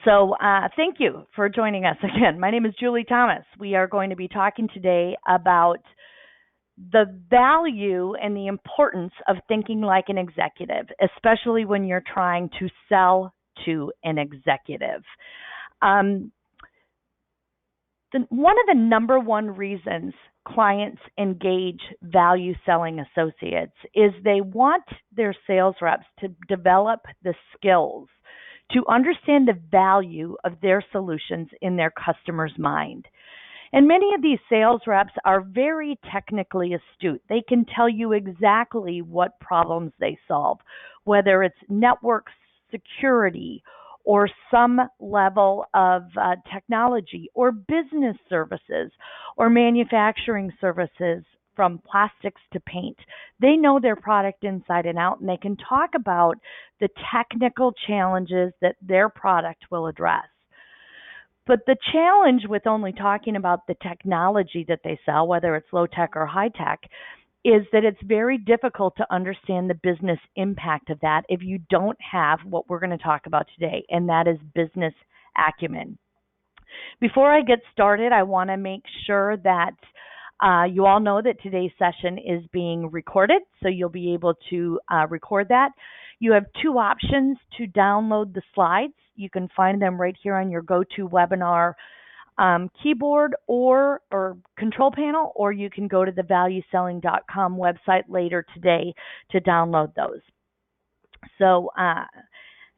Thank you for joining us again. My name is Julie Thomas. We are going to be talking today about the value and the importance of thinking like an executive, especially when you're trying to sell to an executive. One of the number one reasons clients engage value selling associates is they want their sales reps to develop the skills to understand the value of their solutions in their customer's mind. And many of these sales reps are very technically astute. They can tell you exactly what problems they solve, whether it's network security or some level of technology or business services or manufacturing services from plastics to paint. They know their product inside and out, and they can talk about the technical challenges that their product will address. But the challenge with only talking about the technology that they sell, whether it's low tech or high tech, is that it's very difficult to understand the business impact of that if you don't have what we're going to talk about today, and that is business acumen. Before I get started, I want to make sure that you all know that today's session is being recorded, so you'll be able to record that. You have two options to download the slides. You can find them right here on your GoToWebinar keyboard or control panel, or you can go to the valueselling.com website later today to download those.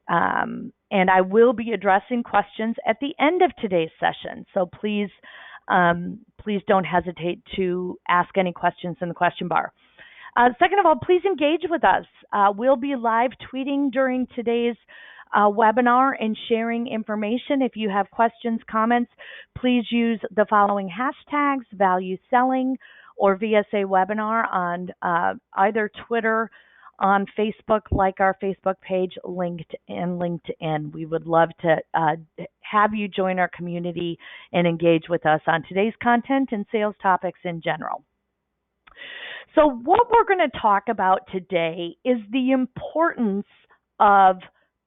And I will be addressing questions at the end of today's session. So please don't hesitate to ask any questions in the question bar. Second of all, please engage with us. We'll be live tweeting during today's webinar and sharing information. If you have questions, comments, please use the following hashtags: value selling or VSA webinar on either Twitter, on Facebook, like our Facebook page, LinkedIn. We would love to have you join our community and engage with us on today's content and sales topics in general. So what we're going to talk about today is the importance of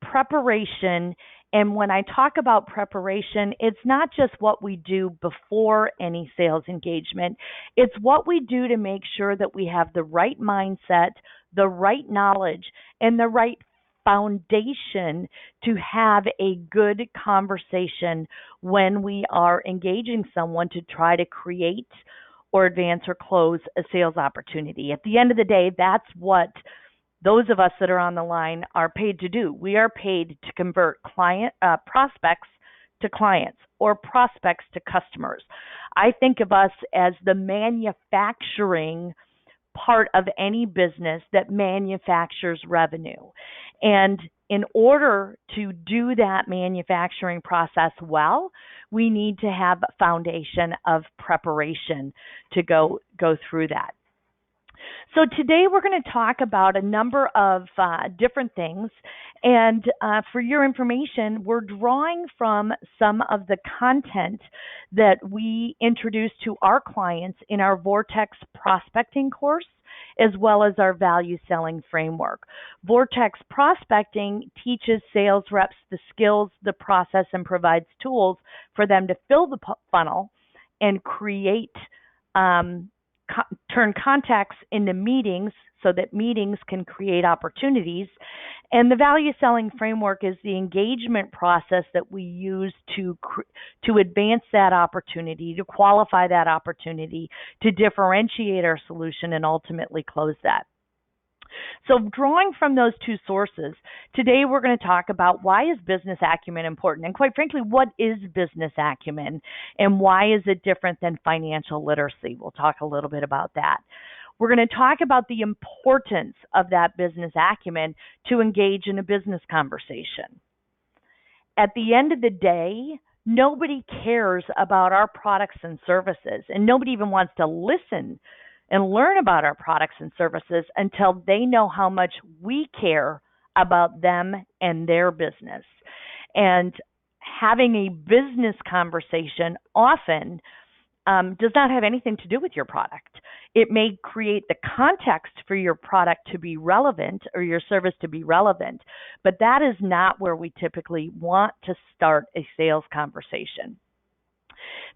preparation. And when I talk about preparation, it's not just what we do before any sales engagement. It's what we do to make sure that we have the right mindset, the right knowledge, and the right foundation to have a good conversation when we are engaging someone to try to create or advance or close a sales opportunity. At the end of the day, that's what those of us that are on the line are paid to do. We are paid to convert prospects to clients or prospects to customers. I think of us as the manufacturing part of any business that manufactures revenue. And in order to do that manufacturing process well, we need to have a foundation of preparation to go through that. So today we're going to talk about a number of different things, and for your information, we're drawing from some of the content that we introduced to our clients in our Vortex prospecting course, as well as our value selling framework. Vortex prospecting teaches sales reps the skills, the process, and provides tools for them to fill the funnel and create turn contacts into meetings so that meetings can create opportunities. And the value selling framework is the engagement process that we use to advance that opportunity, to qualify that opportunity, to differentiate our solution, and ultimately close that. So drawing from those two sources, today we're going to talk about why is business acumen important, and quite frankly, what is business acumen and why is it different than financial literacy? We'll talk a little bit about that. We're going to talk about the importance of that business acumen to engage in a business conversation. At the end of the day, nobody cares about our products and services, and nobody even wants to listen and learn about our products and services until they know how much we care about them and their business. And having a business conversation often does not have anything to do with your product. It may create the context for your product to be relevant or your service to be relevant, but that is not where we typically want to start a sales conversation.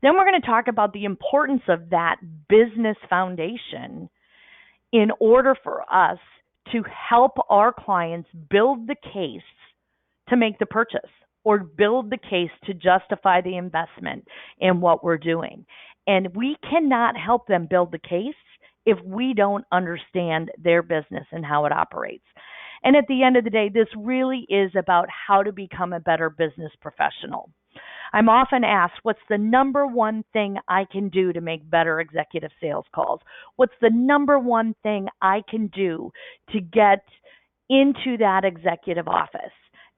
Then we're going to talk about the importance of that business foundation in order for us to help our clients build the case to make the purchase or build the case to justify the investment in what we're doing. And we cannot help them build the case if we don't understand their business and how it operates. And at the end of the day, this really is about how to become a better business professional. I'm often asked, what's the number one thing I can do to make better executive sales calls? What's the number one thing I can do to get into that executive office?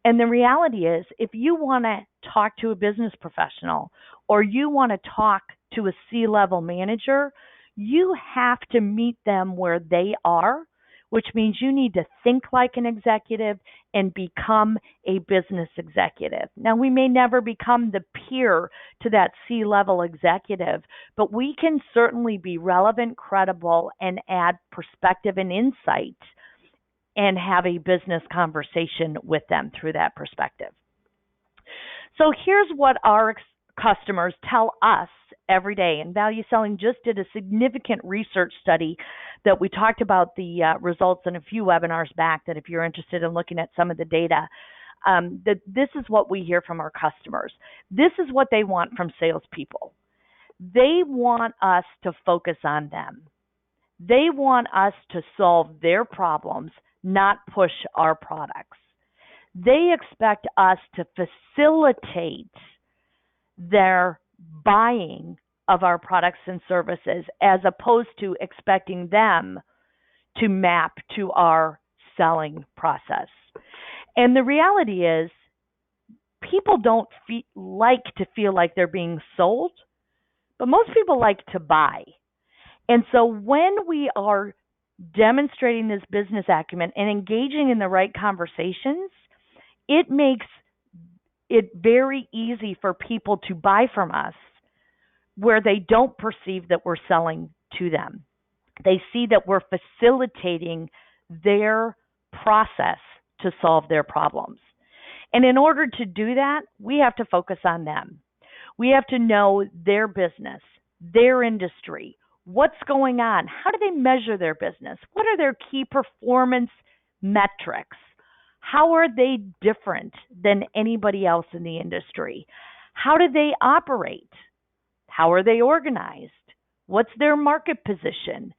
And the reality is, if you want to talk to a business professional or you want to talk to a C-level manager, you have to meet them where they are, which means you need to think like an executive and become a business executive. Now, we may never become the peer to that C-level executive, but we can certainly be relevant, credible, and add perspective and insight and have a business conversation with them through that perspective. So here's what our customers tell us every day. And Value Selling just did a significant research study that we talked about the results in a few webinars back, that if you're interested in looking at some of the data, that this is what we hear from our customers. This is what they want from salespeople. They want us to focus on them. They want us to solve their problems, not push our products. They expect us to facilitate their buying of our products and services as opposed to expecting them to map to our selling process. And the reality is, people don't like to feel like they're being sold, but most people like to buy. And so when we are demonstrating this business acumen and engaging in the right conversations, it makes it very easy for people to buy from us where they don't perceive that we're selling to them. They see that we're facilitating their process to solve their problems. And in order to do that, we have to focus on them. We have to know their business, their industry, what's going on, how do they measure their business, what are their key performance metrics, how are they different than anybody else in the industry, how do they operate, how are they organized, what's their market position.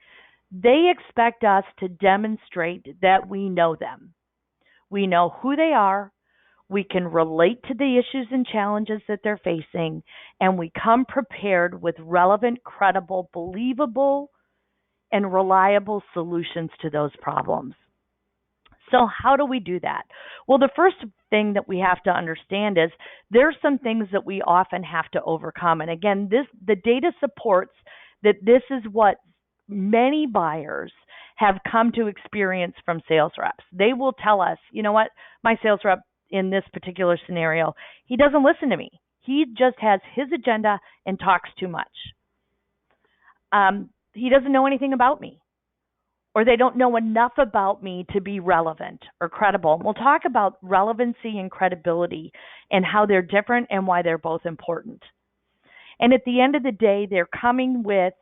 They expect us to demonstrate that we know them. We know who they are. We can relate to the issues and challenges that they're facing, and we come prepared with relevant, credible, believable, and reliable solutions to those problems. So how do we do that? Well, the first thing that we have to understand is there's some things that we often have to overcome. And again, the data supports that this is what many buyers have come to experience from sales reps. They will tell us, you know what, my sales rep in this particular scenario, he doesn't listen to me. He just has his agenda and talks too much. He doesn't know anything about me, or they don't know enough about me to be relevant or credible. And we'll talk about relevancy and credibility and how they're different and why they're both important. And at the end of the day, they're coming with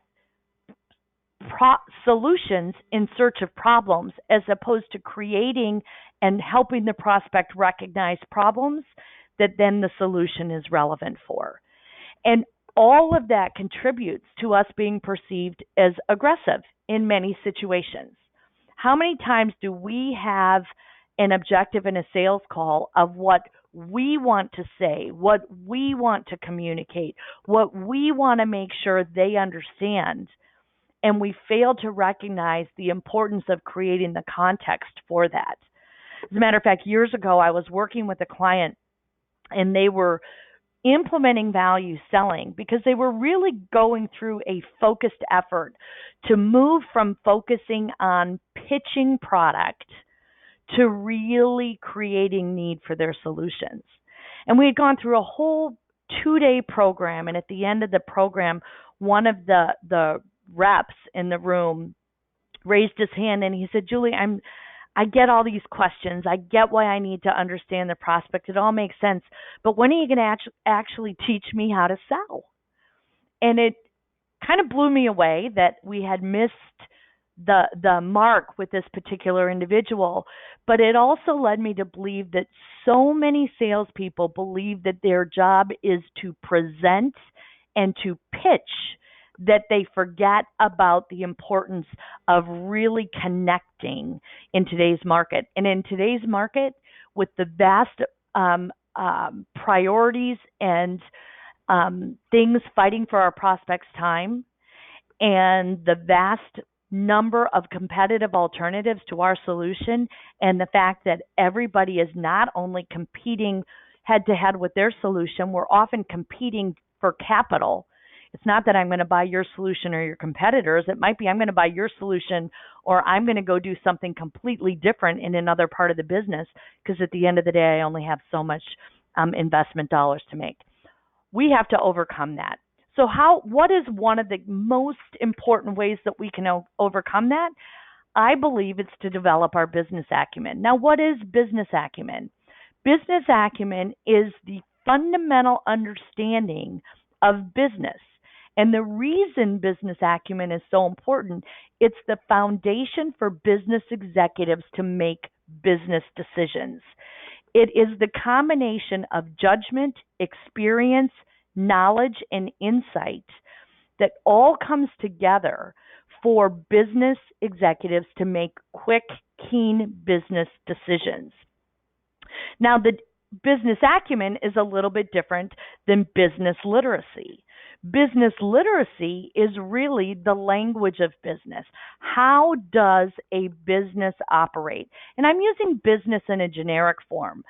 solutions in search of problems as opposed to creating and helping the prospect recognize problems that then the solution is relevant for. And all of that contributes to us being perceived as aggressive in many situations. How many times do we have an objective in a sales call of what we want to say, what we want to communicate, what we want to make sure they understand, and we fail to recognize the importance of creating the context for that? As a matter of fact, years ago, I was working with a client, and they were implementing value selling because they were really going through a focused effort to move from focusing on pitching product to really creating need for their solutions. And we had gone through a whole 2-day program, and at the end of the program, one of the reps in the room raised his hand and he said, Julie, I get all these questions. I get why I need to understand the prospect. It all makes sense. But when are you going to actually teach me how to sell? And it kind of blew me away that we had missed the mark with this particular individual. But it also led me to believe that so many salespeople believe that their job is to present and to pitch, that they forget about the importance of really connecting in today's market. And in today's market, with the vast priorities and things fighting for our prospects' time, and the vast number of competitive alternatives to our solution, and the fact that everybody is not only competing head-to-head with their solution, we're often competing for capital. It's not that I'm going to buy your solution or your competitors. It might be I'm going to buy your solution, or I'm going to go do something completely different in another part of the business, because at the end of the day, I only have so much investment dollars to make. We have to overcome that. So what is one of the most important ways that we can overcome that? I believe it's to develop our business acumen. Now, what is business acumen? Business acumen is the fundamental understanding of business. And the reason business acumen is so important, it's the foundation for business executives to make business decisions. It is the combination of judgment, experience, knowledge, and insight that all comes together for business executives to make quick, keen business decisions. Now, the business acumen is a little bit different than business literacy. Business literacy is really the language of business. How does a business operate? And I'm using business in a generic form.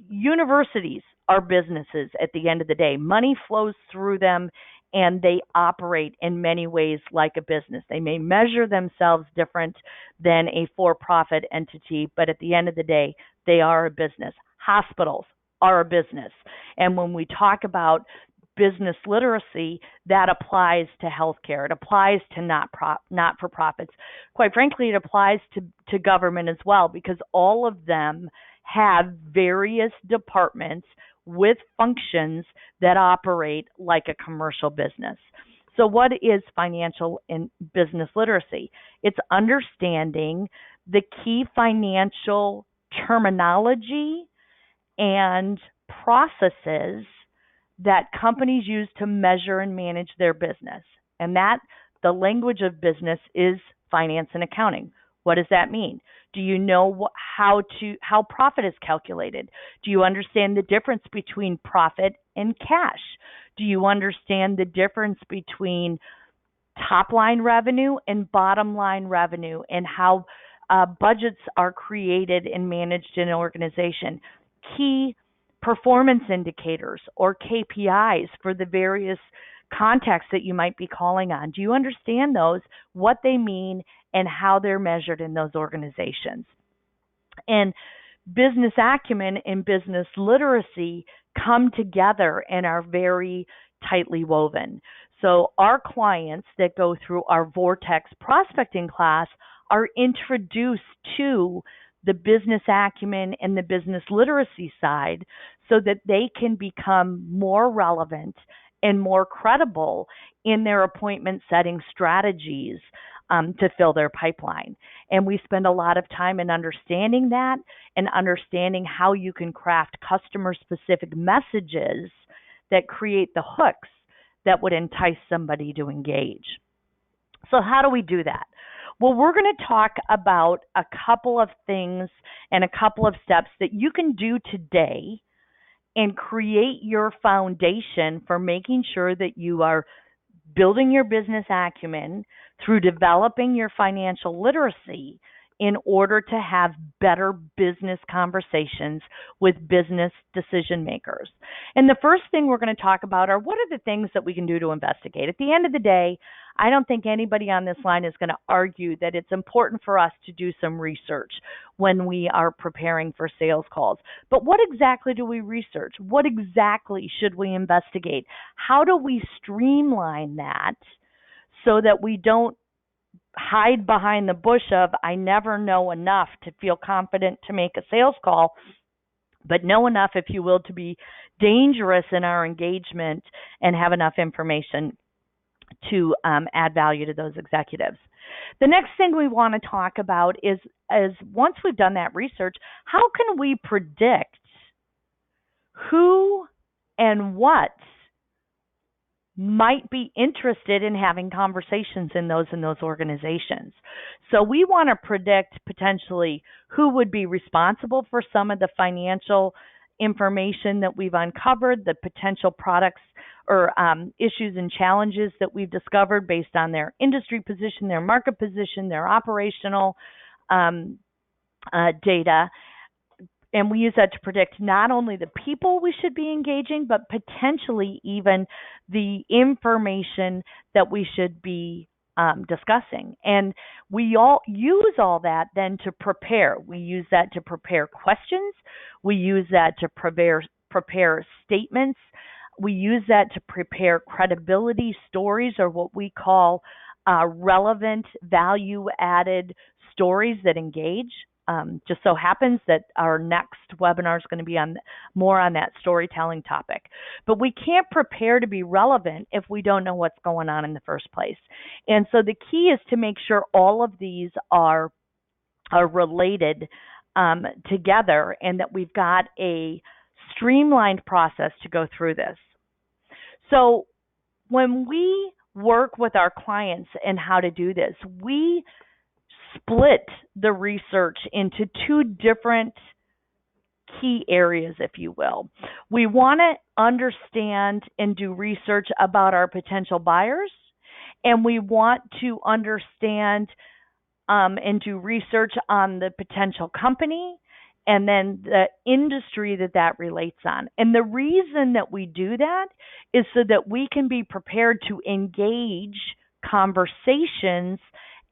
Universities are businesses at the end of the day. Money flows through them, and they operate in many ways like a business. They may measure themselves different than a for-profit entity, but at the end of the day, they are a business. Hospitals are a business. And when we talk about business literacy, that applies to healthcare. It applies to not-for-profits. Quite frankly, it applies to government as well, because all of them have various departments with functions that operate like a commercial business. So what is financial and business literacy? It's understanding the key financial terminology and processes that companies use to measure and manage their business. And that the language of business is finance and accounting. What does that mean? Do you know how profit is calculated? Do you understand the difference between profit and cash? Do you understand the difference between top line revenue and bottom line revenue, and how budgets are created and managed in an organization? Key performance indicators or KPIs for the various contacts that you might be calling on. Do you understand those, what they mean, and how they're measured in those organizations? And business acumen and business literacy come together and are very tightly woven. So our clients that go through our Vortex prospecting class are introduced to the business acumen and the business literacy side so that they can become more relevant and more credible in their appointment setting strategies to fill their pipeline. And we spend a lot of time in understanding that and understanding how you can craft customer-specific messages that create the hooks that would entice somebody to engage. So how do we do that? Well, we're going to talk about a couple of things and a couple of steps that you can do today and create your foundation for making sure that you are building your business acumen through developing your financial literacy in order to have better business conversations with business decision makers. And the first thing we're going to talk about are what are the things that we can do to investigate. At the end of the day, I don't think anybody on this line is going to argue that it's important for us to do some research when we are preparing for sales calls. But what exactly do we research? What exactly should we investigate? How do we streamline that so that we don't hide behind the bush of, I never know enough to feel confident to make a sales call, but know enough, if you will, to be dangerous in our engagement and have enough information to add value to those executives. The next thing we want to talk about is once we've done that research, how can we predict who and what might be interested in having conversations in those organizations. So we want to predict potentially who would be responsible for some of the financial information that we've uncovered, the potential products or issues and challenges that we've discovered based on their industry position, their market position, their operational data. And we use that to predict not only the people we should be engaging, but potentially even the information that we should be discussing. And we all use all that then to prepare. We use that to prepare questions. We use that to prepare statements. We use that to prepare credibility stories, or what we call relevant, value-added stories that engage. Just so happens that our next webinar is going to be more on that storytelling topic. But we can't prepare to be relevant if we don't know what's going on in the first place. And so the key is to make sure all of these are related together, and that we've got a streamlined process to go through this. So when we work with our clients and how to do this, we split the research into two different key areas, if you will. We want to understand and do research about our potential buyers, and we want to understand and do research on the potential company and then the industry that relates on. And the reason that we do that is so that we can be prepared to engage conversations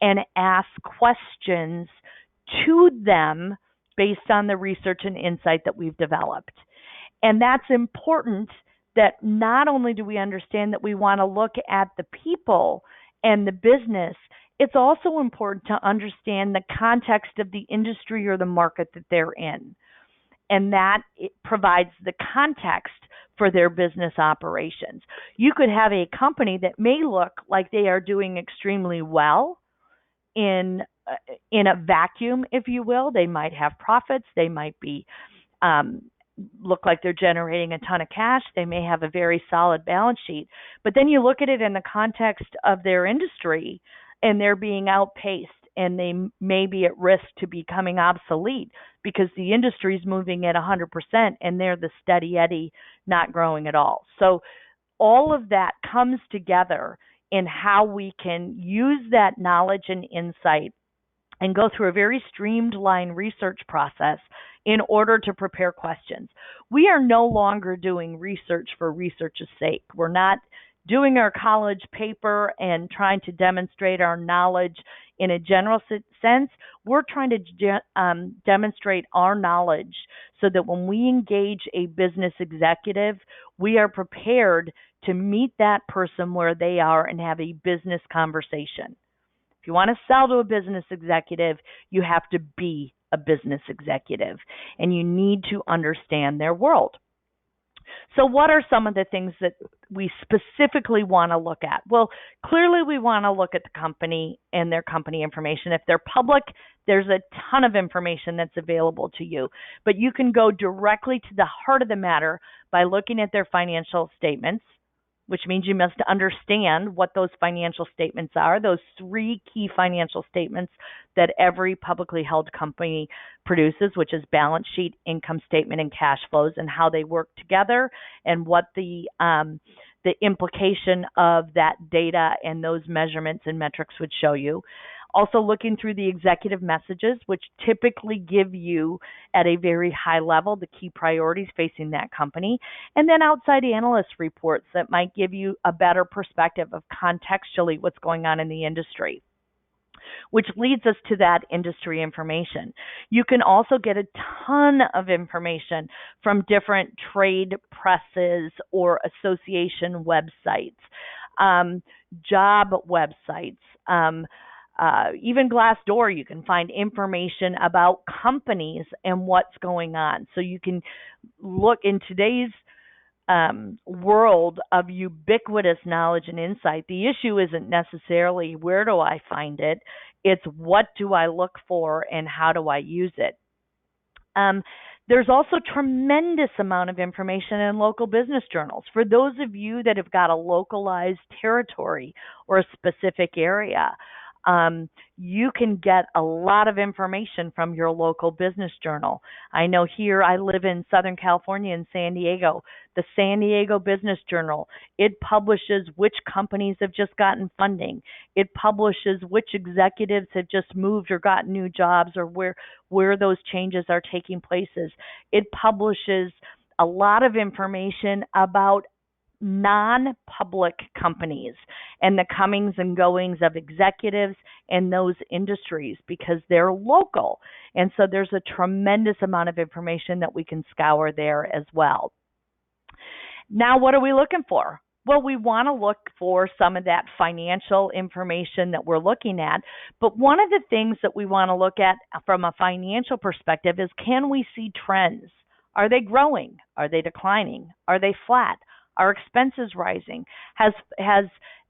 and ask questions to them based on the research and insight that we've developed. And that's important, that not only do we understand that we want to look at the people and the business, it's also important to understand the context of the industry or the market that they're in. And that it provides the context for their business operations. You could have a company that may look like they are doing extremely well in a vacuum, if you will. They might have profits. They might be look like they're generating a ton of cash. They may have a very solid balance sheet. But then you look at it in the context of their industry, and they're being outpaced, and they may be at risk to becoming obsolete because the industry is moving at 100% and they're the steady Eddie, not growing at all. So all of that comes together in how we can use that knowledge and insight and go through a very streamlined research process in order to prepare questions. We are no longer doing research for research's sake. We're not doing our college paper and trying to demonstrate our knowledge in a general sense. We're trying to demonstrate our knowledge so that when we engage a business executive, we are prepared to meet that person where they are and have a business conversation. If you want to sell to a business executive, you have to be a business executive, and you need to understand their world. So what are some of the things that we specifically want to look at? Well, clearly we want to look at the company and their company information. If they're public, there's a ton of information that's available to you. But you can go directly to the heart of the matter by looking at their financial statements, which means you must understand what those financial statements are, those three key financial statements that every publicly held company produces, which is balance sheet, income statement, and cash flows, and how they work together, and what the implication of that data and those measurements and metrics would show you. Also looking through the executive messages, which typically give you at a very high level the key priorities facing that company. And then outside analyst reports that might give you a better perspective of contextually what's going on in the industry, which leads us to that industry information. You can also get a ton of information from different trade presses or association websites, job websites, even Glassdoor. You can find information about companies and what's going on. So you can look in today's world of ubiquitous knowledge and insight. The issue isn't necessarily where do I find it, it's what do I look for and how do I use it. There's also tremendous amount of information in local business journals. For those of you that have got a localized territory or a specific area, you can get a lot of information from your local business journal. I know here I live in Southern California in San Diego. The San Diego Business Journal, it publishes which companies have just gotten funding. It publishes which executives have just moved or gotten new jobs or where those changes are taking places. It publishes a lot of information about non-public companies and the comings and goings of executives in those industries because they're local. And so there's a tremendous amount of information that we can scour there as well. Now, what are we looking for? Well, we want to look for some of that financial information that we're looking at. But one of the things that we want to look at from a financial perspective is, can we see trends? Are they growing? Are they declining? Are they flat? Are expenses rising? Has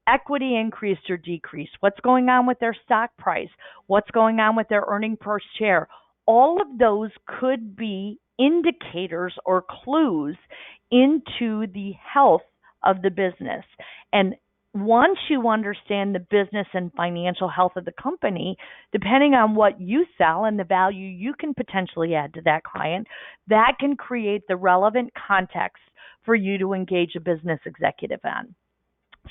equity increased or decreased? What's going on with their stock price? What's going on with their earning per share? All of those could be indicators or clues into the health of the business. And once you understand the business and financial health of the company, depending on what you sell and the value you can potentially add to that client, that can create the relevant context for you to engage a business executive on.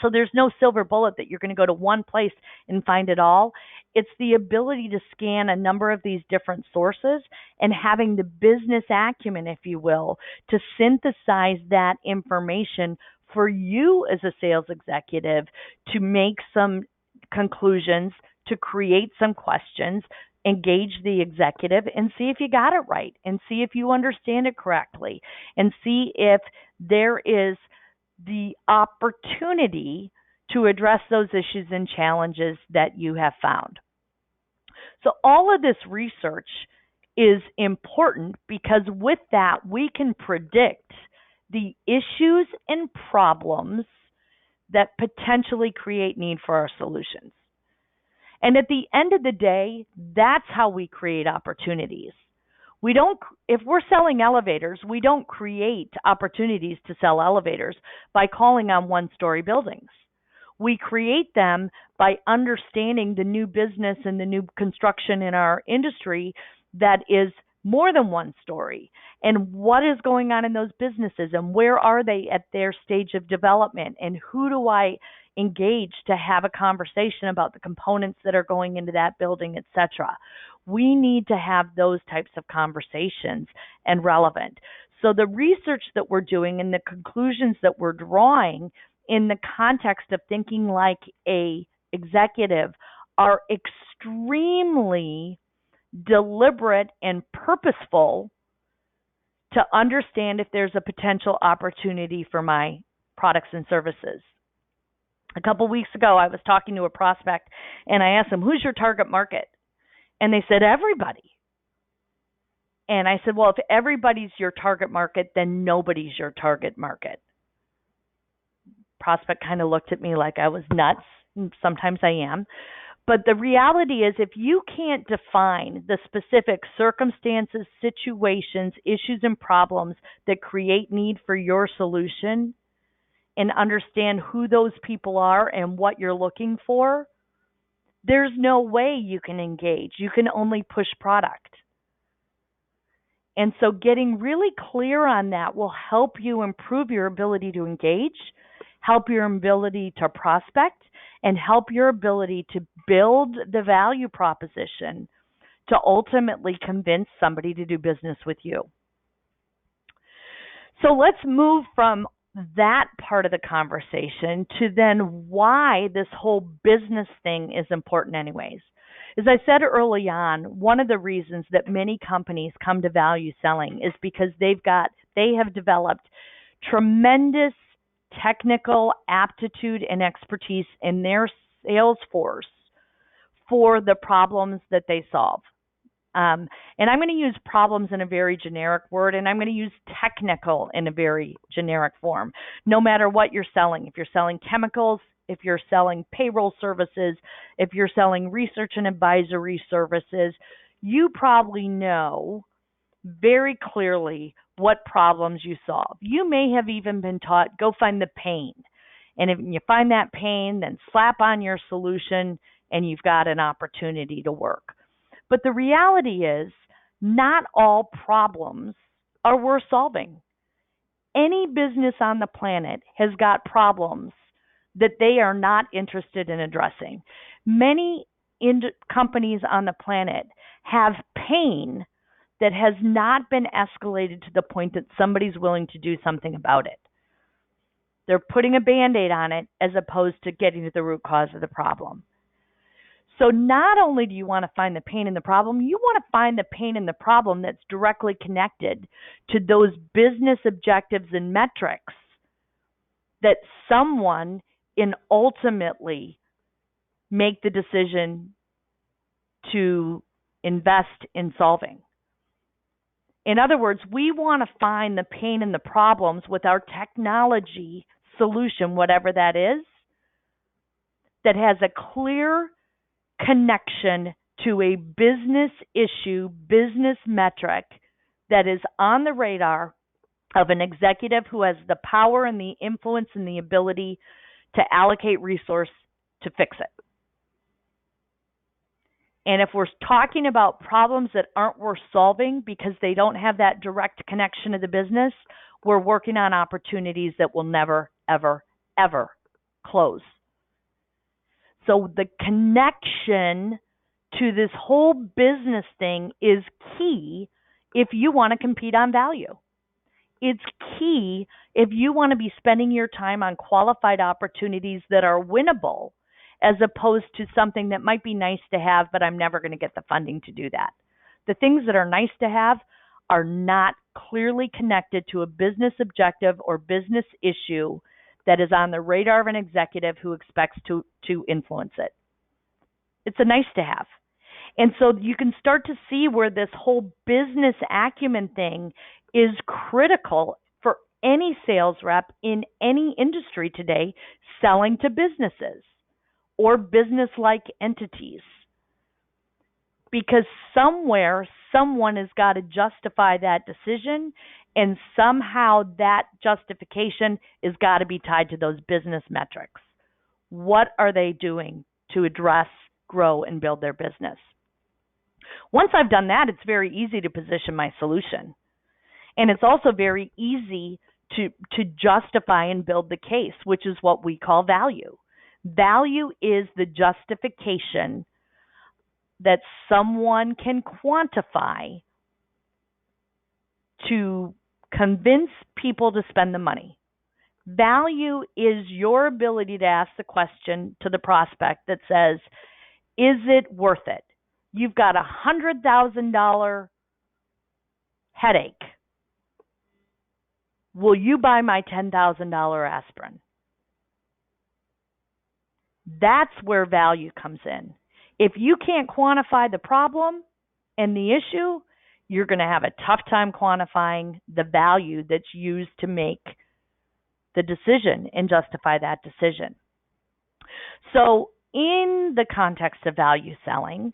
So there's no silver bullet that you're going to go to one place and find it all. It's the ability to scan a number of these different sources and having the business acumen, if you will, to synthesize that information for you as a sales executive to make some conclusions, to create some questions, engage the executive and see if you got it right and see if you understand it correctly and see if there is the opportunity to address those issues and challenges that you have found. So all of this research is important because with that, we can predict the issues and problems that potentially create need for our solutions. And at the end of the day, that's how we create opportunities. If we're selling elevators, we don't create opportunities to sell elevators by calling on one-story buildings. We create them by understanding the new business and the new construction in our industry that is more than one story, and what is going on in those businesses and where are they at their stage of development, and who do I engage to have a conversation about the components that are going into that building, etc. We need to have those types of conversations and relevant. So the research that we're doing and the conclusions that we're drawing in the context of thinking like a executive are extremely deliberate and purposeful to understand if there's a potential opportunity for my products and services. A couple weeks ago, I was talking to a prospect and I asked them, who's your target market? And they said, everybody. And I said, well, if everybody's your target market, then nobody's your target market. Prospect kind of looked at me like I was nuts. Sometimes I am. But the reality is, if you can't define the specific circumstances, situations, issues, and problems that create need for your solution and understand who those people are and what you're looking for, there's no way you can engage. You can only push product. And so getting really clear on that will help you improve your ability to engage, help your ability to prospect, and help your ability to build the value proposition to ultimately convince somebody to do business with you. So let's move from that part of the conversation to then why this whole business thing is important anyways. As I said early on, one of the reasons that many companies come to value selling is because they have developed tremendous technical aptitude and expertise in their sales force for the problems that they solve. And I'm going to use problems in a very generic word, and I'm going to use technical in a very generic form. No matter what you're selling, if you're selling chemicals, if you're selling payroll services, if you're selling research and advisory services, you probably know very clearly what problems you solve. You may have even been taught, go find the pain. And if you find that pain, then slap on your solution, and you've got an opportunity to work. But the reality is, not all problems are worth solving. Any business on the planet has got problems that they are not interested in addressing. Many companies on the planet have pain that has not been escalated to the point that somebody's willing to do something about it. They're putting a Band-Aid on it as opposed to getting to the root cause of the problem. So not only do you want to find the pain in the problem, you want to find the pain in the problem that's directly connected to those business objectives and metrics that someone can ultimately make the decision to invest in solving. In other words, we want to find the pain in the problems with our technology solution, whatever that is, that has a clear connection to a business issue, business metric that is on the radar of an executive who has the power and the influence and the ability to allocate resource to fix it. And if we're talking about problems that aren't worth solving because they don't have that direct connection to the business, we're working on opportunities that will never, ever, ever close. So the connection to this whole business thing is key if you want to compete on value. It's key if you want to be spending your time on qualified opportunities that are winnable, as opposed to something that might be nice to have, but I'm never going to get the funding to do that. The things that are nice to have are not clearly connected to a business objective or business issue that is on the radar of an executive who expects to influence it. It's a nice to have. And so you can start to see where this whole business acumen thing is critical for any sales rep in any industry today selling to businesses or business-like entities. Because somewhere, someone has got to justify that decision, and somehow that justification has got to be tied to those business metrics. What are they doing to address, grow, and build their business? Once I've done that, it's very easy to position my solution. And it's also very easy to justify and build the case, which is what we call value. Value is the justification that someone can quantify to convince people to spend the money. Value is your ability to ask the question to the prospect that says, is it worth it? You've got a $100,000 headache. Will you buy my $10,000 aspirin? That's where value comes in. If you can't quantify the problem and the issue, you're going to have a tough time quantifying the value that's used to make the decision and justify that decision. So in the context of value selling,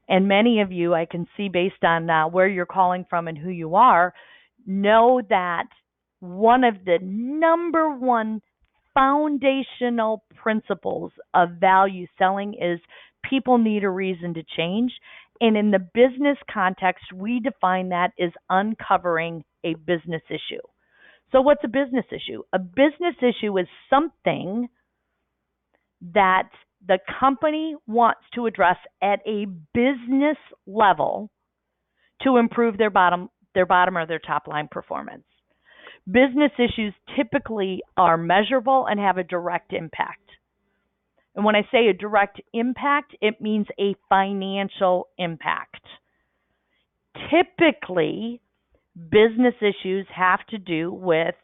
and many of you, I can see based on where you're calling from and who you are, know that one of the number one foundational principles of value selling is people need a reason to change. And in the business context, we define that as uncovering a business issue. So what's a business issue? A business issue is something that the company wants to address at a business level to improve their bottom or their top line performance. Business issues typically are measurable and have a direct impact. And when I say a direct impact, it means a financial impact. Typically, business issues have to do with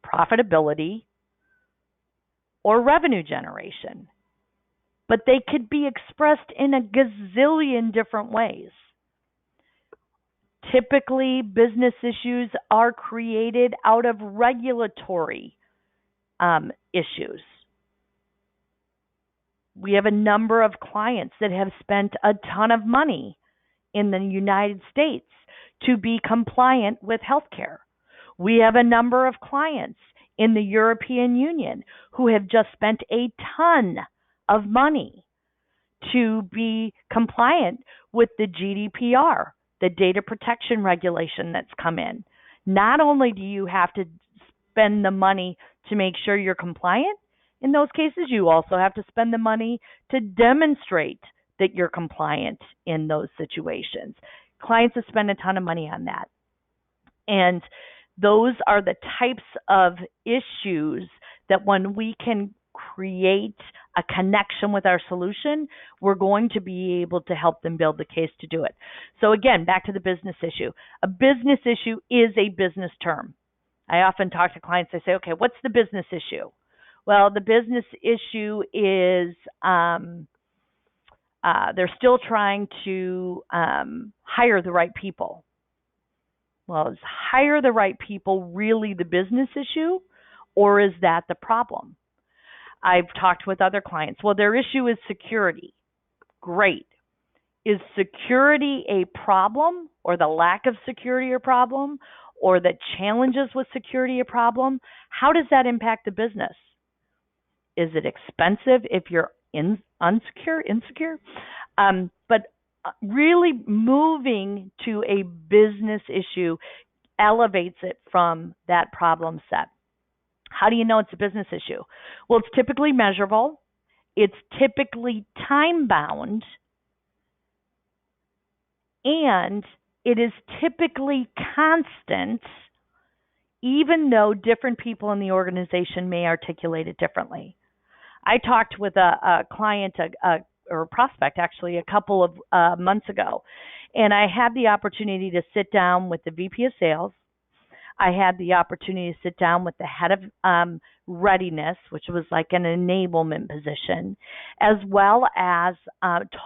profitability or revenue generation, but they could be expressed in a gazillion different ways. Typically, business issues are created out of regulatory issues. We have a number of clients that have spent a ton of money in the United States to be compliant with healthcare. We have a number of clients in the European Union who have just spent a ton of money to be compliant with the GDPR, the data protection regulation that's come in. Not only do you have to spend the money to make sure you're compliant, in those cases, you also have to spend the money to demonstrate that you're compliant in those situations. Clients have spent a ton of money on that. And those are the types of issues that when we can create a connection with our solution, we're going to be able to help them build the case to do it. So again, back to the business issue. A business issue is a business term. I often talk to clients, I say, okay, what's the business issue? Well, the business issue is they're still trying to hire the right people. Well, is hire the right people really the business issue, or is that the problem? I've talked with other clients. Well, their issue is security. Great. Is security a problem, or the lack of security a problem, or the challenges with security a problem? How does that impact the business? Is it expensive if you're insecure? But really moving to a business issue elevates it from that problem set. How do you know it's a business issue? Well, it's typically measurable. It's typically time-bound. And it is typically constant, even though different people in the organization may articulate it differently. I talked with a client, or a prospect actually, a couple of months ago, and I had the opportunity to sit down with the VP of sales. I had the opportunity to sit down with the head of readiness, which was like an enablement position, as well as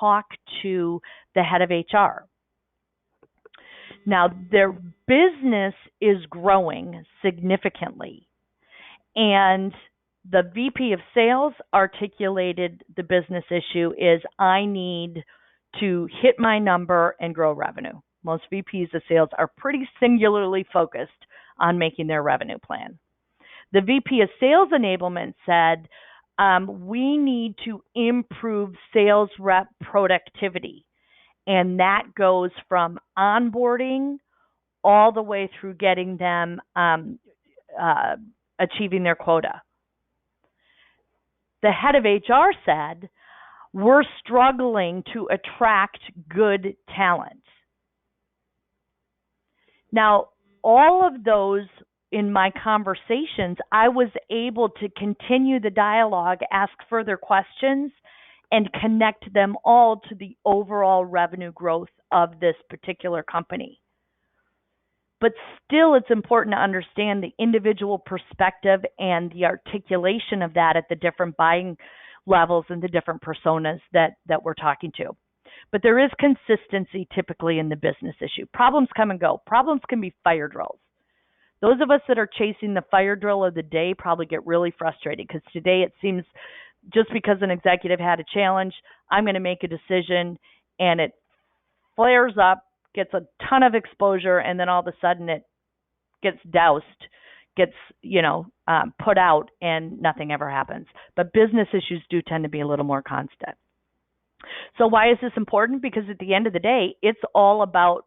talk to the head of HR. Now, their business is growing significantly, and the VP of sales articulated the business issue is, I need to hit my number and grow revenue. Most VPs of sales are pretty singularly focused on making their revenue plan. The VP of sales enablement said, we need to improve sales rep productivity. And that goes from onboarding all the way through getting them achieving their quota. The head of HR said, we're struggling to attract good talent. Now, all of those in my conversations, I was able to continue the dialogue, ask further questions, and connect them all to the overall revenue growth of this particular company. But still, it's important to understand the individual perspective and the articulation of that at the different buying levels and the different personas that we're talking to. But there is consistency typically in the business issue. Problems come and go. Problems can be fire drills. Those of us that are chasing the fire drill of the day probably get really frustrated because today it seems just because an executive had a challenge, I'm going to make a decision, and it flares up, gets a ton of exposure, and then all of a sudden it gets doused, gets, put out, and nothing ever happens. But business issues do tend to be a little more constant. So why is this important? Because at the end of the day, it's all about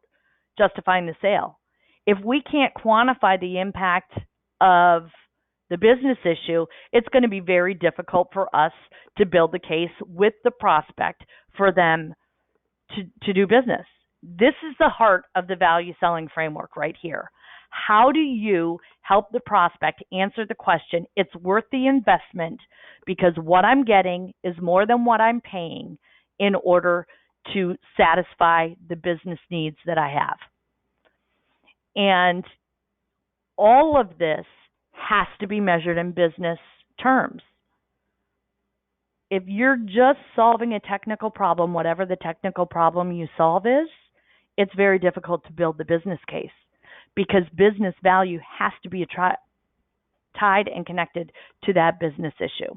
justifying the sale. If we can't quantify the impact of the business issue, it's going to be very difficult for us to build the case with the prospect for them to do business. This is the heart of the value selling framework right here. How do you help the prospect answer the question, it's worth the investment because what I'm getting is more than what I'm paying in order to satisfy the business needs that I have? And all of this has to be measured in business terms. If you're just solving a technical problem, whatever the technical problem you solve is, it's very difficult to build the business case because business value has to be tied and connected to that business issue.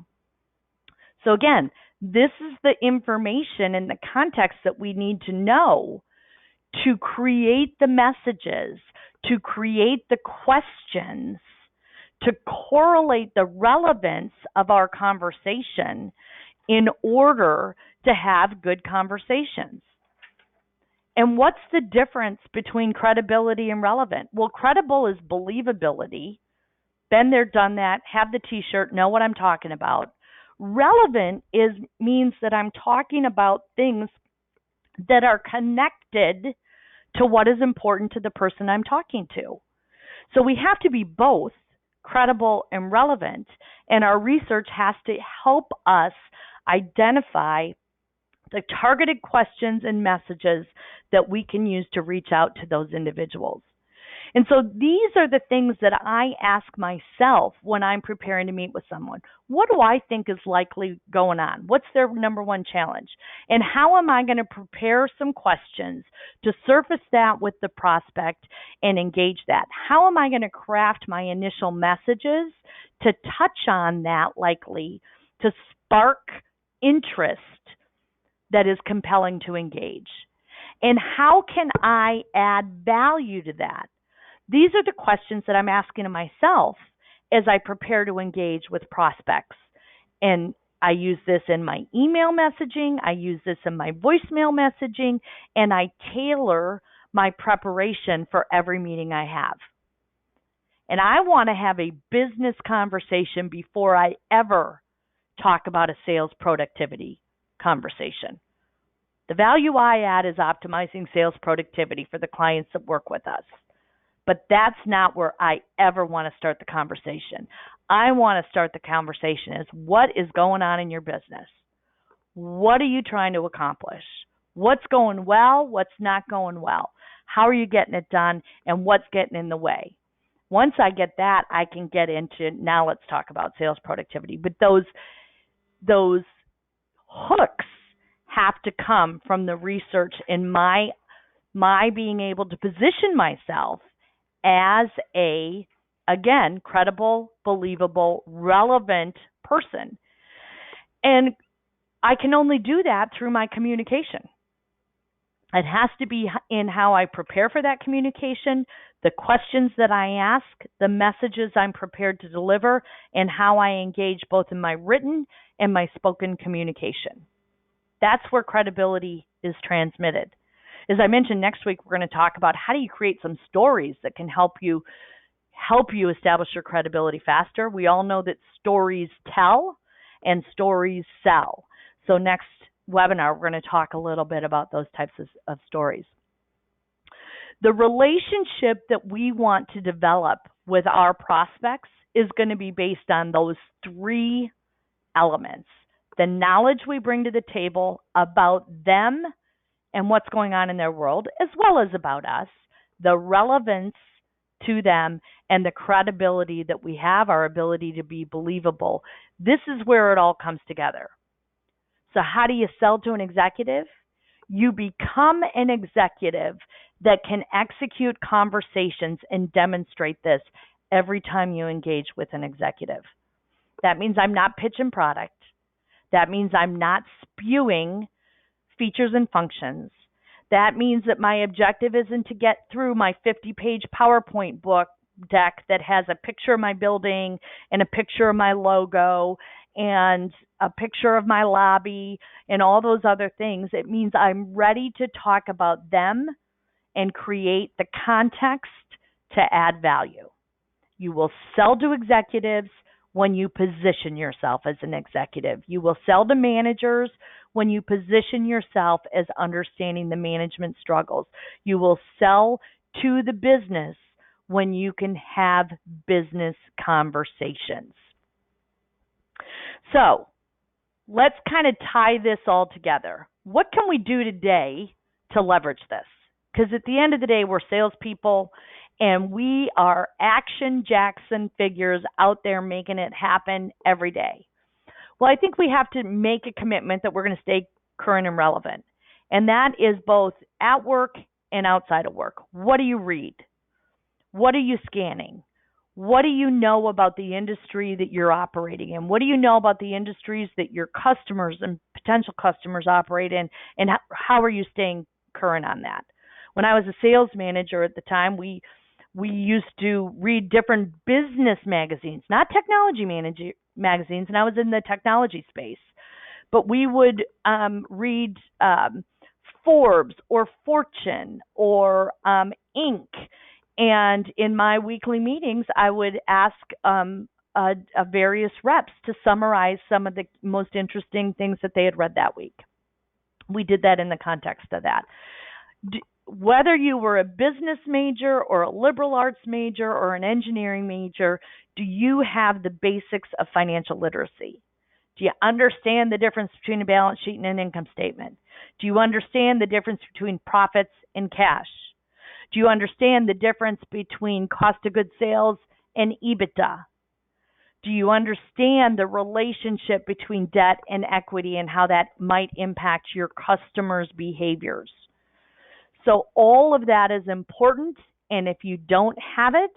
So again, this is the information and the context that we need to know to create the messages, to create the questions, to correlate the relevance of our conversation in order to have good conversations. And what's the difference between credibility and relevant? Well, credible is believability. Been there, done that, have the t-shirt, know what I'm talking about. Relevant means that I'm talking about things that are connected to what is important to the person I'm talking to. So we have to be both credible and relevant, and our research has to help us identify the targeted questions and messages that we can use to reach out to those individuals. And so these are the things that I ask myself when I'm preparing to meet with someone. What do I think is likely going on? What's their number one challenge? And how am I going to prepare some questions to surface that with the prospect and engage that? How am I going to craft my initial messages to touch on that likely, to spark interest that is compelling to engage? And how can I add value to that? These are the questions that I'm asking of myself as I prepare to engage with prospects. And I use this in my email messaging, I use this in my voicemail messaging, and I tailor my preparation for every meeting I have. And I want to have a business conversation before I ever talk about a sales productivity conversation. The value I add is optimizing sales productivity for the clients that work with us. But that's not where I ever want to start the conversation. I want to start the conversation as what is going on in your business? What are you trying to accomplish? What's going well? What's not going well? How are you getting it done? And what's getting in the way? Once I get that, I can get into, now let's talk about sales productivity. But those hooks have to come from the research and my being able to position myself as a, again, credible, believable, relevant person. And I can only do that through my communication. It has to be in how I prepare for that communication, the questions that I ask, the messages I'm prepared to deliver, and how I engage both in my written and my spoken communication. That's where credibility is transmitted. As I mentioned, next week we're going to talk about how do you create some stories that can help you establish your credibility faster. We all know that stories tell and stories sell. So next webinar, we're going to talk a little bit about those types of stories. The relationship that we want to develop with our prospects is going to be based on those three elements. The knowledge we bring to the table about them and what's going on in their world, as well as about us, the relevance to them, and the credibility that we have, our ability to be believable. This is where it all comes together. So how do you sell to an executive? You become an executive that can execute conversations and demonstrate this every time you engage with an executive. That means I'm not pitching product. That means I'm not spewing features and functions. That means that my objective isn't to get through my 50-page PowerPoint book deck that has a picture of my building and a picture of my logo and a picture of my lobby and all those other things. It means I'm ready to talk about them and create the context to add value. You will sell to executives when you position yourself as an executive. You will sell to managers when you position yourself as understanding the management struggles. You will sell to the business when you can have business conversations. So let's kind of tie this all together. What can we do today to leverage this? Because at the end of the day, we're salespeople and we are action Jackson figures out there making it happen every day. Well, I think we have to make a commitment that we're going to stay current and relevant. And that is both at work and outside of work. What do you read? What are you scanning? What do you know about the industry that you're operating in? What do you know about the industries that your customers and potential customers operate in? And how are you staying current on that? When I was a sales manager at the time, we used to read different business magazines, not technology magazines, and I was in the technology space. But we would read Forbes or Fortune or Inc. And in my weekly meetings, I would ask various reps to summarize some of the most interesting things that they had read that week. We did that in the context of that. Whether you were a business major or a liberal arts major or an engineering major, do you have the basics of financial literacy? Do you understand the difference between a balance sheet and an income statement? Do you understand the difference between profits and cash? Do you understand the difference between cost of goods sales and EBITDA? Do you understand the relationship between debt and equity and how that might impact your customers' behaviors? So all of that is important, and if you don't have it,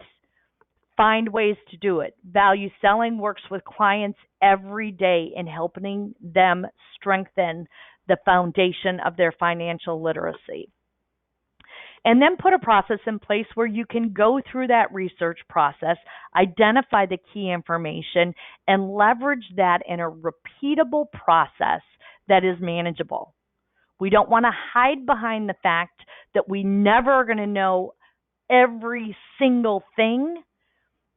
find ways to do it. Value selling works with clients every day in helping them strengthen the foundation of their financial literacy. And then put a process in place where you can go through that research process, identify the key information, and leverage that in a repeatable process that is manageable. We don't want to hide behind the fact that we never are going to know every single thing,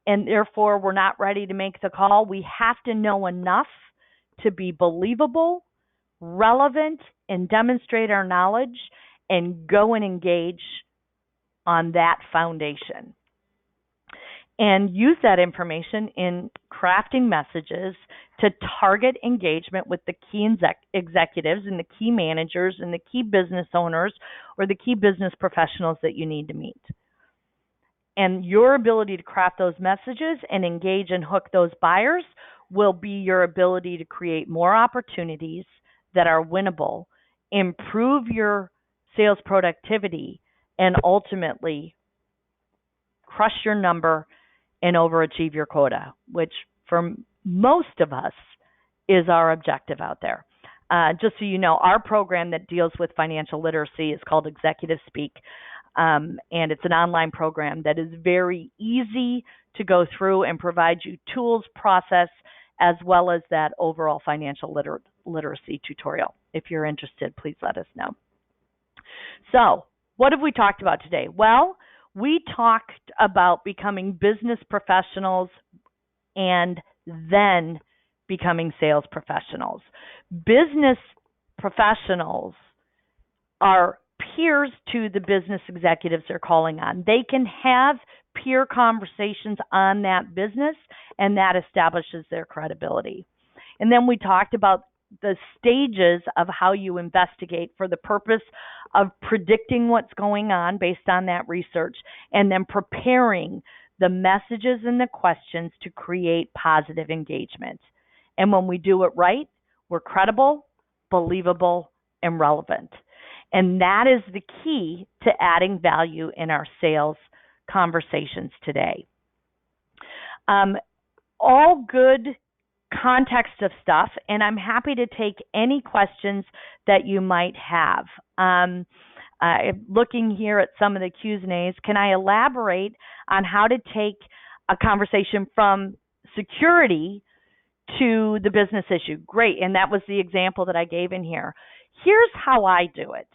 and therefore we're not ready to make the call. We have to know enough to be believable, relevant, and demonstrate our knowledge and go and engage on that foundation. And use that information in crafting messages to target engagement with the key executives and the key managers and the key business owners or the key business professionals that you need to meet. And your ability to craft those messages and engage and hook those buyers will be your ability to create more opportunities that are winnable, improve your sales productivity, and ultimately crush your number and overachieve your quota, which for most of us is our objective out there. Just so you know, our program that deals with financial literacy is called Executive Speak, and it's an online program that is very easy to go through and provide you tools, process, as well as that overall financial literacy tutorial. If you're interested, please let us know. So, what have we talked about today? Well, we talked about becoming business professionals and then becoming sales professionals. Business professionals are peers to the business executives they're calling on. They can have peer conversations on that business, and that establishes their credibility. And then we talked about the stages of how you investigate for the purpose of predicting what's going on based on that research, and then preparing the messages and the questions to create positive engagement. And when we do it right, we're credible, believable, and relevant. And that is the key to adding value in our sales conversations today. All good context of stuff, and I'm happy to take any questions that you might have. Looking here at some of the Q's and A's, can I elaborate on how to take a conversation from security to the business issue? Great, and that was the example that I gave in here. Here's how I do it.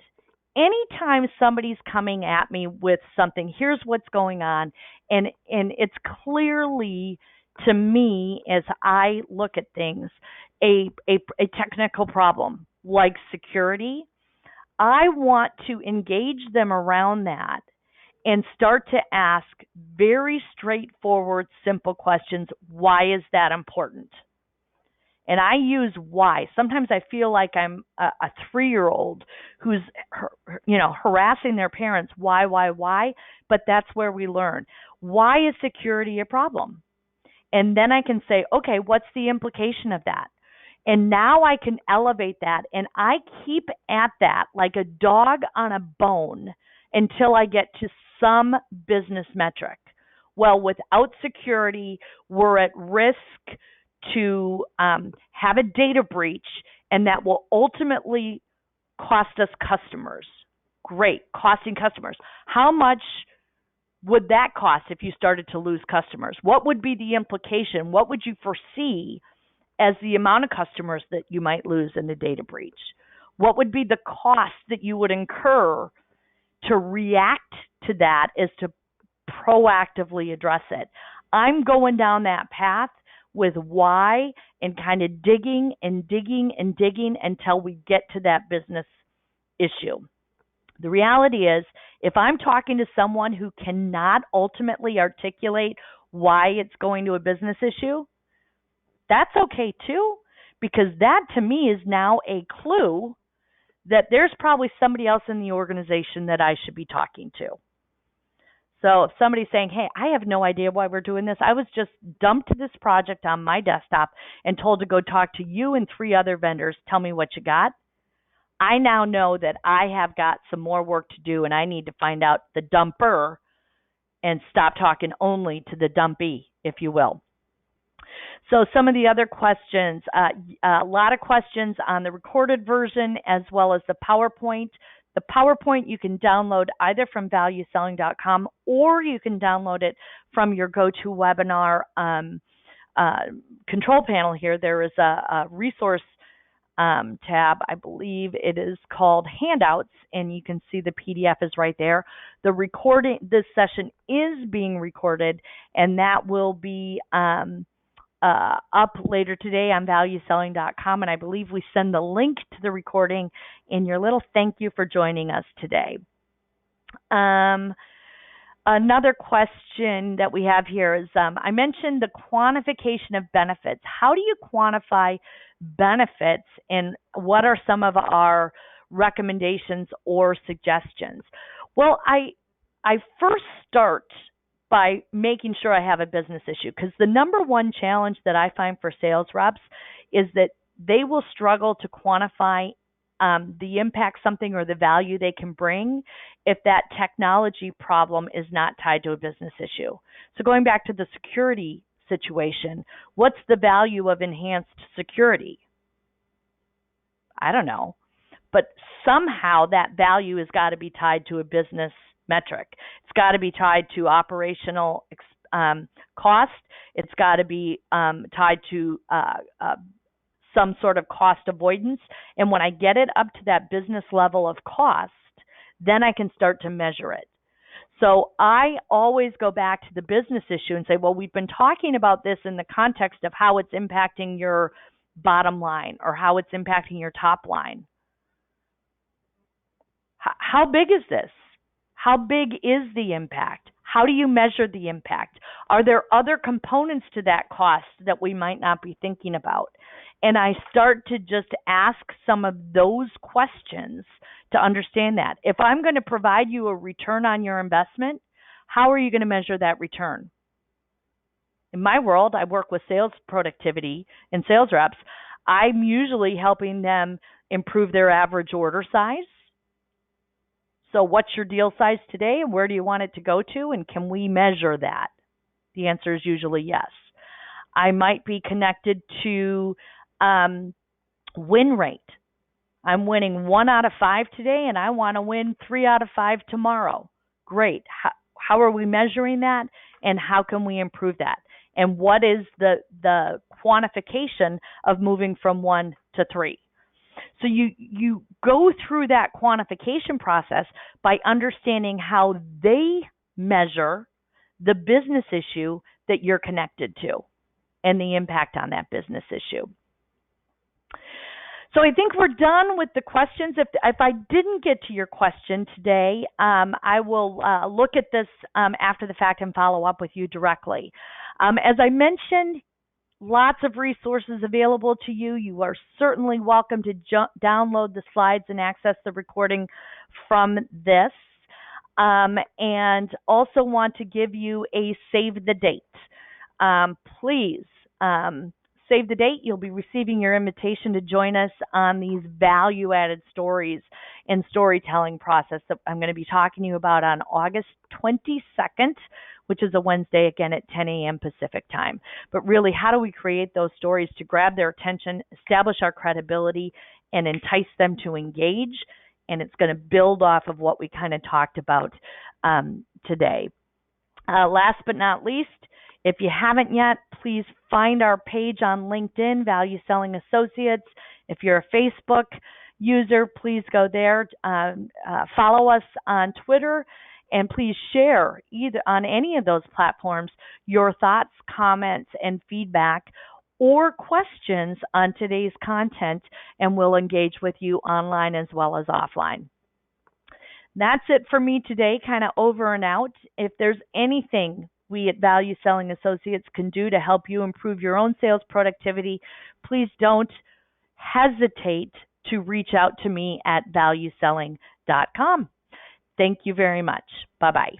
anytime somebody's coming at me with something, here's what's going on, and it's clearly, to me, as I look at things, a technical problem like security, I want to engage them around that and start to ask very straightforward, simple questions. Why is that important? And I use why. Sometimes I feel like I'm a 3-year-old who's, harassing their parents. Why? But that's where we learn. Why is security a problem? And then I can say, okay, what's the implication of that? And now I can elevate that, and I keep at that like a dog on a bone until I get to some business metric. Well, without security, we're at risk to have a data breach, and that will ultimately cost us customers. Great, costing customers. How much would that cost if you started to lose customers? What would be the implication? What would you foresee as the amount of customers that you might lose in the data breach? What would be the cost that you would incur to react to that as to proactively address it? I'm going down that path with why and kind of digging until we get to that business issue. The reality is, if I'm talking to someone who cannot ultimately articulate why it's going to a business issue, that's okay too, because that to me is now a clue that there's probably somebody else in the organization that I should be talking to. So if somebody's saying, hey, I have no idea why we're doing this. I was just dumped this project on my desktop and told to go talk to you and 3 other vendors. Tell me what you got. I now know that I have got some more work to do, and I need to find out the dumper and stop talking only to the dumpee, if you will. So some of the other questions, a lot of questions on the recorded version as well as the PowerPoint. The PowerPoint you can download either from valueselling.com or you can download it from your GoToWebinar control panel here. There is a resource tab, I believe it is called Handouts, and you can see the PDF is right there. The recording, this session is being recorded, and that will be up later today on valueselling.com, and I believe we send the link to the recording in your little thank you for joining us today. Another question that we have here is, I mentioned the quantification of benefits. How do you quantify benefits, and what are some of our recommendations or suggestions? Well, I first start by making sure I have a business issue, because the number one challenge that I find for sales reps is that they will struggle to quantify the impact something or the value they can bring if that technology problem is not tied to a business issue. So going back to the security situation, what's the value of enhanced security? I don't know. But somehow that value has got to be tied to a business metric. It's got to be tied to operational cost. It's got to be tied to some sort of cost avoidance. And when I get it up to that business level of cost, then I can start to measure it. So I always go back to the business issue and say, well, we've been talking about this in the context of how it's impacting your bottom line or how it's impacting your top line. How big is this? How big is the impact? How do you measure the impact? Are there other components to that cost that we might not be thinking about? And I start to just ask some of those questions to understand that. If I'm going to provide you a return on your investment, how are you going to measure that return? In my world, I work with sales productivity and sales reps. I'm usually helping them improve their average order size. So what's your deal size today, and where do you want it to go to, and can we measure that? The answer is usually yes. I might be connected to win rate. I'm winning 1 out of 5 today, and I want to win 3 out of 5 tomorrow. Great. How are we measuring that, and how can we improve that? And what is the quantification of moving from 1 to 3? So you go through that quantification process by understanding how they measure the business issue that you're connected to and the impact on that business issue. So I think we're done with the questions. If I didn't get to your question today, I will look at this after the fact and follow up with you directly. As I mentioned, lots of resources available to you. You are certainly welcome to download the slides and access the recording from this. And also want to give you a save the date. Please save the date. You'll be receiving your invitation to join us on these value-added stories and storytelling process that I'm going to be talking to you about on August 22nd, which is a Wednesday, again at 10 a.m. Pacific time. But really, how do we create those stories to grab their attention, establish our credibility, and entice them to engage? And it's going to build off of what we kind of talked about today. Last but not least, if you haven't yet, please find our page on LinkedIn, Value Selling Associates. If you're a Facebook user, please go there. Follow us on Twitter, and please share either on any of those platforms your thoughts, comments, and feedback or questions on today's content, and we'll engage with you online as well as offline. That's it for me today, kind of over and out. If there's anything we at Value Selling Associates can do to help you improve your own sales productivity, please don't hesitate to reach out to me at valueselling.com. Thank you very much. Bye-bye.